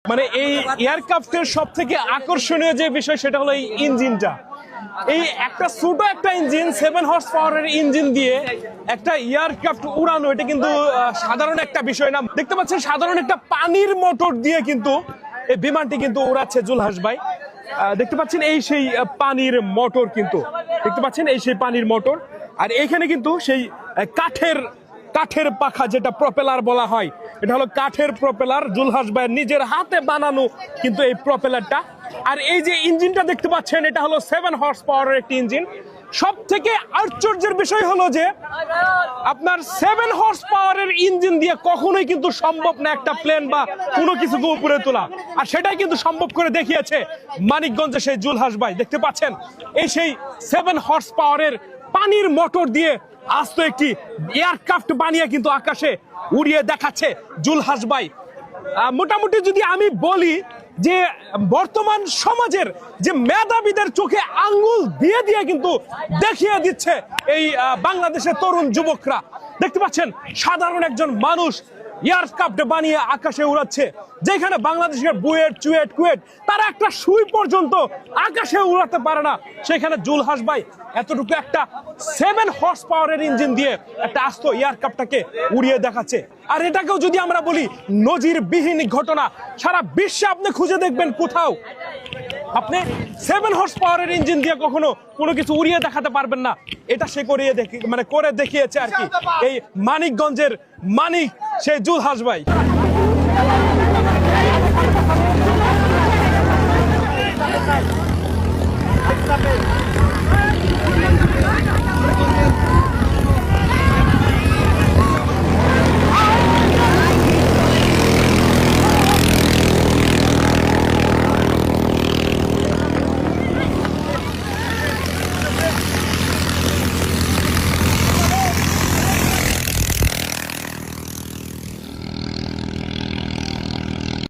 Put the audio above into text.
মানে এই এয়ারক্রাফটের সবথেকে আকর্ষণীয় যে বিষয় সেটা হলো এই ইঞ্জিনটা। এই একটা ছোট একটা ইঞ্জিন 7 হর্স পাওয়ারের ইঞ্জিন দিয়ে একটা এয়ারক্রাফট উড়ানো, এটা কিন্তু সাধারণ একটা বিষয় না। দেখতে পাচ্ছেন সাধারণ একটা পানির মোটর দিয়ে কিন্তু এই বিমানটি কিন্তু উড়াচ্ছে জুলহাস ভাই। দেখতে পাচ্ছেন এই সেই পানির মোটর, কিন্তু দেখতে পাচ্ছেন এই সেই পানির মোটর। আর এখানে কিন্তু সেই কাঠের পাখা, যেটা প্রপেলার বলা হয়, এটা হলো কাঠের প্রপেলার, জুলহাস ভাইয়ের নিজের হাতে বানানো কিন্তু এই প্রপেলারটা। আর এই যে ইঞ্জিনটা দেখতে পাচ্ছেন, এটা হলো 7 হর্স পাওয়ারের একটি ইঞ্জিন। সব থেকে আশ্চর্যের বিষয় হলো যে আপনার 7 হর্স পাওয়ারের ইঞ্জিন দিয়ে কখনোই কিন্তু সম্ভব না একটা প্লেন বা কোনো কিছুকে উপরে তোলা, আর সেটাই কিন্তু সম্ভব করে দেখিয়েছে মানিকগঞ্জে সেই জুলহাস ভাই। দেখতে পাচ্ছেন এই সেই 7 হর্স পাওয়ারের পানির মোটর দিয়ে আস্ত একটি এয়ারক্রাফট বানিয়ে কিন্তু আকাশে উড়িয়ে দেখাচ্ছে জুলহাস ভাই। মোটামুটি যদি আমি বলি যে বর্তমান সমাজের যে মেধাবীদের চোখে আঙ্গুল দিয়ে দিয়ে কিন্তু দেখিয়ে দিচ্ছে এই বাংলাদেশের তরুণ যুবকরা। দেখতে পাচ্ছেন সাধারণ একজন মানুষ এয়ারক্রাফট বানিয়ে আকাশে উড়াচ্ছে, যেখানে বাংলাদেশের বুয়েট চুয়েট কুয়েট তারা একটা সুই পর্যন্ত আকাশে উড়াতে পারে না, সেখানে জুলহাস ভাই এতটুকু একটা 7 হর্স পাওয়ারের ইঞ্জিন দিয়ে একটা আস্ত এয়ারক্রাফটটাকে উড়িয়ে দেখাচ্ছে। আর এটাকেও যদি আমরা বলি নজিরবিহীন ঘটনা, সারা বিশ্বে আপনি খুঁজে দেখবেন কোথাও আপনি 7 হর্স পাওয়ারের ইঞ্জিন দিয়ে কখনো কোনো কিছু উড়িয়ে দেখাতে পারবেন না। এটা সে করে দেখিয়েছে আর কি এই মানিকগঞ্জের মানিক সেই জুলহাস ভাই।